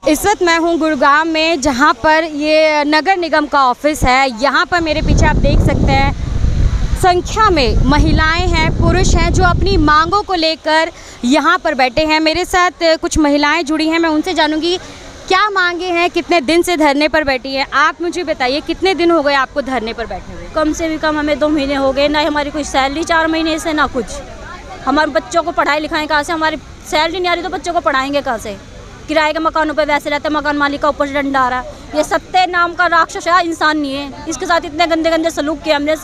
इस वक्त मैं हूं गुड़गांव में, जहां पर ये नगर निगम का ऑफिस है। यहां पर मेरे पीछे आप देख सकते हैं संख्या में महिलाएं हैं, पुरुष हैं जो अपनी मांगों को लेकर यहां पर बैठे हैं। मेरे साथ कुछ महिलाएं जुड़ी हैं, मैं उनसे जानूंगी क्या मांगे हैं, कितने दिन से धरने पर बैठी हैं। आप मुझे बताइए कितने दिन हो गए आपको धरने पर बैठे हुए? कम से भी कम हमें 2 महीने हो गए, ना हमारी कोई सैलरी 4 महीने से, ना कुछ। हमारे बच्चों को पढ़ाई लिखाएं कहाँ से? हमारी सैलरी नहीं आ रही तो बच्चों को पढ़ाएंगे कहाँ से? किराए के मकानों पे वैसे रहते हैं, मकान मालिक का ऊपर से डंडा आ रहा है। ये सत्य नाम का राक्षस है, इंसान नहीं है। इसके साथ इतने गंदे गंदे सलूक किए हमने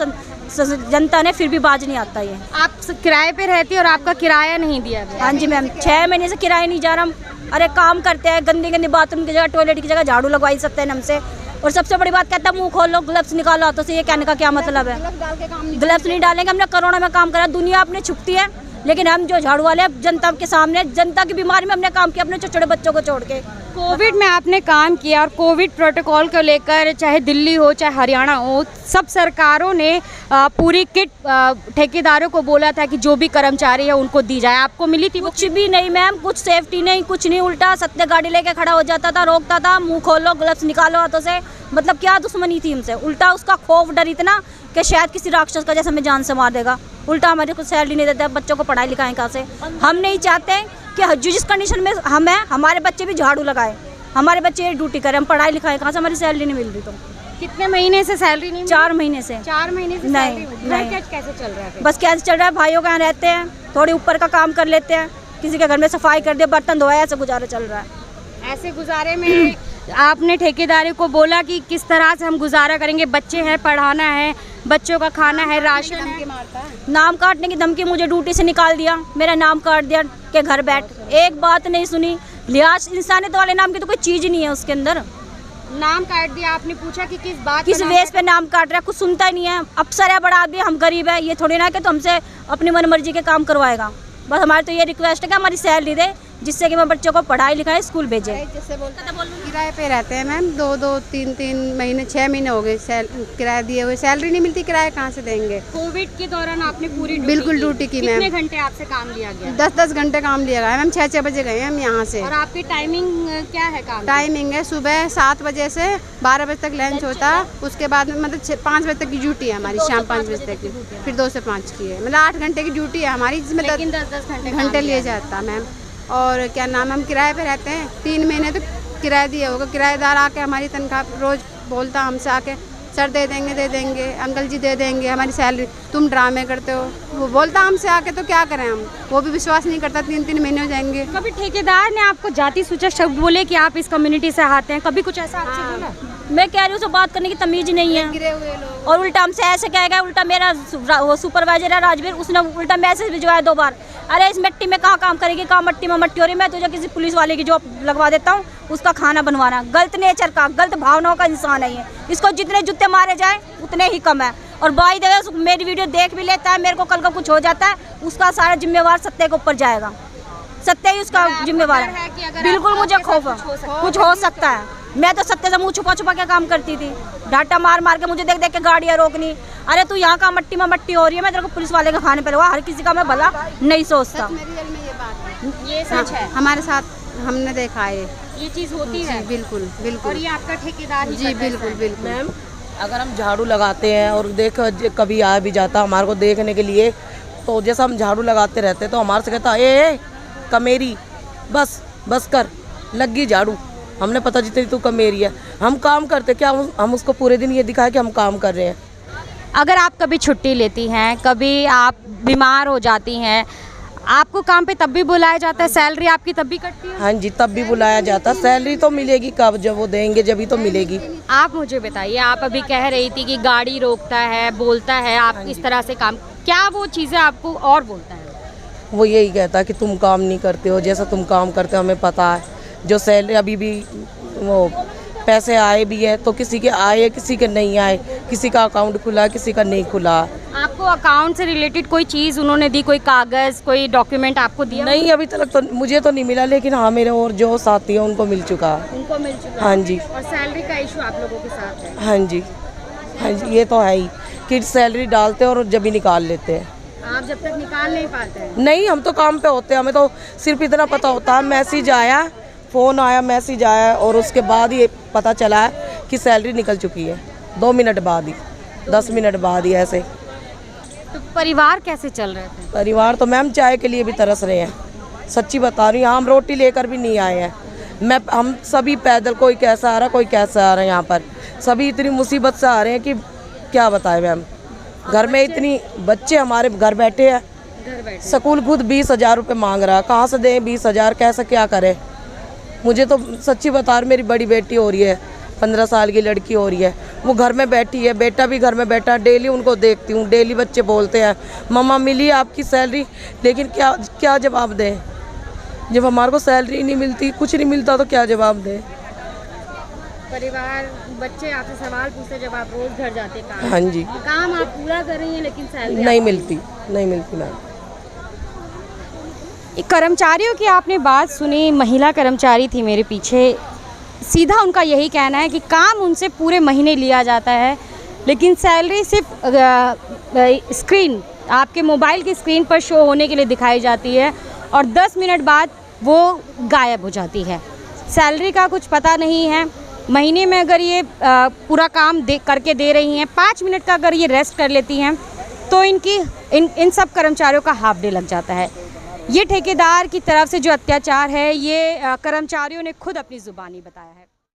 जनता ने, फिर भी बाज नहीं आता ये। आप किराए पे रहती है और आपका किराया नहीं दिया गया? हाँ जी मैम, 6 महीने से किराया नहीं जा रहा। अरे काम करते हैं, गंदी गंदी बाथरूम की जगह, टॉयलेट की जगह झाड़ू लगवाई सकते हैं हमसे। और सबसे बड़ी बात कहता है मुंह खोल लो, ग्लव्स निकालो हाथों से। ये कहने का क्या मतलब है? ग्लव्स नहीं डालेंगे। हमने कोरोना में काम करा, दुनिया अपने छुपती है, लेकिन हम जो झाड़ू वाले जनता के सामने, जनता की बीमारी में हमने काम किया अपने छोटे छोटे बच्चों को छोड़ के। कोविड में आपने काम किया और कोविड प्रोटोकॉल को लेकर चाहे दिल्ली हो चाहे हरियाणा हो, सब सरकारों ने पूरी किट ठेकेदारों को बोला था कि जो भी कर्मचारी है उनको दी जाए। आपको मिली थी? कुछ भी नहीं मैम, कुछ सेफ्टी नहीं, कुछ नहीं। उल्टा सत्य गाड़ी लेके खड़ा हो जाता था, रोकता था, मुंह खोलो, ग्लव्स निकालो हाथों से। मतलब क्या दुश्मनी थी हमसे? उल्टा उसका खौफ डर इतना कि शायद किसी राक्षस का जैसे हमें जान से मार देगा। उल्टा हमारे को सैलरी नहीं देता, बच्चों को पढ़ाई लिखाएं कहाँ से? हम नहीं चाहते कि जिस कंडीशन में हम हैं हमारे बच्चे भी झाड़ू लगाए, हमारे बच्चे ड्यूटी करें, हम पढ़ाई लिखाएं कहाँ से? हमारी सैलरी नहीं मिल रही। तो कितने महीने से सैलरी नहीं? 4 महीने से। 4 महीने से नहीं, कैसे चल रहा है? बस कैसे चल रहा है, भाइयों के यहाँ रहते हैं, थोड़ी ऊपर का काम कर लेते हैं, किसी के घर में सफाई कर दे, बर्तन धोया, ऐसे गुजारा चल रहा है। ऐसे गुजारे में आपने ठेकेदारी को बोला कि किस तरह से हम गुजारा करेंगे? बच्चे हैं, पढ़ाना है, बच्चों का खाना है, राशन है। नाम काटने की धमकी, मुझे ड्यूटी से निकाल दिया, मेरा नाम काट दिया कि घर बैठ। एक बात नहीं सुनी। लिहाज इंसानियत वाले नाम की तो कोई चीज़ नहीं है उसके अंदर। नाम काट दिया। आपने पूछा कि किस बात, किस बेस पे नाम काट रहा है? कुछ सुनता ही नहीं है। अफसर है, बड़ा आदमी, हम गरीब है, ये थोड़ी ना कि तो हमसे अपनी मनमर्जी के काम करवाएगा। बस हमारी तो ये रिक्वेस्ट है कि हमारी सैलरी दे, जिससे कि मैं बच्चों को पढ़ाई लिखाई स्कूल भेजे। किराए पे रहते हैं मैम, 2-2, 3-3 महीने, 6 महीने हो गए किराया दिए हुए, सैलरी नहीं मिलती, किराया कहाँ से देंगे? कोविड के दौरान आपने पूरी बिल्कुल ड्यूटी की मैम। कितने घंटे आपसे काम लिया गया? 10-10 घंटे काम लिया गया मैम। 6-6 बजे गए हम यहाँ से। और आपकी टाइमिंग क्या है काम? टाइमिंग है सुबह 7 बजे से 12 बजे तक लंच होता है, उसके बाद मतलब 5 बजे तक की ड्यूटी है हमारी, शाम 5 बजे तक की, फिर 2 से 5 की है, मतलब 8 घंटे की ड्यूटी है हमारी, जिसमें 10 घंटे लिए जाता है मैम। और क्या नाम, हम किराए पे रहते हैं, 3 महीने तो किराया दिया होगा। किराएदार आके हमारी तनख्वाह रोज़ बोलता हमसे आके, सर दे देंगे, अंकल जी दे देंगे हमारी सैलरी, तुम ड्रामे करते हो। वो बोलता हमसे आके, तो क्या करें हम? वो भी विश्वास नहीं करता। 3-3 महीने हो जाएंगे। कभी ठेकेदार ने आपको जाति सूचक शब्द बोले कि आप इस कम्युनिटी से आते हैं? कभी कुछ ऐसा आपसे बोला? मैं कह रही हूँ, बात करने की तमीज नहीं है। गिरे हुए लोग। और उल्टा हमसे ऐसे कहेगा। उल्टा मेरा वो सुपरवाइजर है राजवीर, उसने उल्टा मैसेज भिजवाया 2 बार। अरे इस मिट्टी में कहाँ काम करेगी, कहाँ मट्टी में मट्टी हो रही, मैं तुझे किसी पुलिस वाले की जॉब लगवा देता हूँ, उसका खाना बनवाना। गलत नेचर का, गलत भावनाओं का इंसान है ये। इसको जितने जूते मारे जाए उतने ही कम है। और बाई द वे मेरी वीडियो देख भी लेता है, मेरे को कल का कुछ हो जाता है, उसका सारा जिम्मेवार सत्य के ऊपर जाएगा। सत्य ही उसका जिम्मेवार है। बिल्कुल मुझे खौफ है, कुछ हो सकता है। मैं तो सत्य से मुँह छुपा छुपा के काम करती थी, डाटा मार मार के, मुझे देख देख के गाड़ियाँ रोकनी। अरे तू यहाँ का मट्टी में मट्टी हो रही है, मैं तेरे को पुलिस वाले के खाने पे लगा। हर किसी का मैं भला नहीं सोचता। ये सच है, हमारे साथ हमने देखा है ये चीज़ होती है। बिल्कुल बिल्कुल। और ये आपका ठेकेदार ही जी बिल्कुल बिल्कुल मैम। अगर हम झाड़ू लगाते हैं और कभी आ भी जाता हमारे को देखने के लिए, तो जैसा हम झाड़ू लगाते रहते तो हमारे से कहता ए कमेरी, बस कर, लगी झाड़ू। हमने पता जितनी तू कमेरी है। हम काम करते क्या, हम उसको पूरे दिन ये दिखाए कि हम काम कर रहे हैं। अगर आप कभी छुट्टी लेती हैं, कभी आप बीमार हो जाती हैं, आपको काम पे तब भी बुलाया जाता है? सैलरी आपकी तब भी कटती है? हाँ जी, तब भी बुलाया जाता। सैलरी तो मिलेगी कब, जब वो देंगे जब तो मिलेगी। आप मुझे बताइए, आप अभी कह रही थी कि गाड़ी रोकता है, बोलता है, आप इस तरह से काम, क्या वो चीज़ें आपको और बोलता है? वो यही कहता है कि तुम काम नहीं करते हो, जैसा तुम काम करते हो हमें पता है। जो सैलरी अभी भी वो पैसे आए भी है तो किसी के आए, किसी के नहीं आए, किसी का अकाउंट खुला, किसी का नहीं खुला। आपको अकाउंट से रिलेटेड कोई चीज़ उन्होंने दी, कोई कागज़, कोई डॉक्यूमेंट आपको दिया? नहीं, अभी तक तो मुझे तो नहीं मिला, लेकिन हाँ मेरे और जो साथी हैं उनको मिल चुका। उनको मिल चुका? हाँ जी। और सैलरी का इशू आप लोगों के साथ है? हाँ जी, हाँ जी, ये तो है ही कि सैलरी डालते हैं और जब ही निकाल लेते हैं। आप जब तक निकाल नहीं पाते हैं? नहीं, हम तो काम पे होते हैं, हमें तो सिर्फ इतना पता होता है मैसेज आया, फ़ोन आया, मैसेज आया और उसके बाद ये पता चला है कि सैलरी निकल चुकी है 2 मिनट बाद ही, 10 मिनट बाद ही ऐसे। तो परिवार कैसे चल रहे थे? परिवार तो मैम चाय के लिए भी तरस रहे हैं, सच्ची बता रही हूँ। हम रोटी लेकर भी नहीं आए हैं। हम सभी पैदल, कोई कैसा आ रहा कोई कैसा आ रहा है। यहाँ पर सभी इतनी मुसीबत से आ रहे हैं कि क्या बताएं मैम। घर में इतनी बच्चे हमारे घर बैठे हैं, स्कूल खुद 20,000 रुपये मांग रहा है, कहाँ से दें 20,000, कैसे क्या करें। मुझे तो सच्ची बता रही, मेरी बड़ी बेटी हो रही है, 15 साल की लड़की हो रही है, वो घर में बैठी है, बेटा भी घर में बैठा है। डेली उनको देखती हूँ, डेली बच्चे बोलते हैं मम्मा मिली आपकी सैलरी, लेकिन क्या जवाब दें जब हमारे को सैलरी नहीं मिलती, कुछ नहीं मिलता तो क्या जवाब दें। परिवार बच्चे आपसे सवाल पूछते जब आप रोज घर जाते काम। हाँ जी, काम आप पूरा कर रही हैं लेकिन सैलरी नहीं मिलती मैम। कर्मचारियों की आपने बात सुनी, महिला कर्मचारी थी मेरे पीछे, सीधा उनका यही कहना है कि काम उनसे पूरे महीने लिया जाता है लेकिन सैलरी सिर्फ स्क्रीन, आपके मोबाइल की स्क्रीन पर शो होने के लिए दिखाई जाती है और 10 मिनट बाद वो गायब हो जाती है। सैलरी का कुछ पता नहीं है। महीने में अगर ये पूरा काम करके दे रही हैं, 5 मिनट का अगर ये रेस्ट कर लेती हैं तो इन सब कर्मचारियों का हाफ डे लग जाता है। ये ठेकेदार की तरफ से जो अत्याचार है ये कर्मचारियों ने खुद अपनी ज़ुबानी बताया है।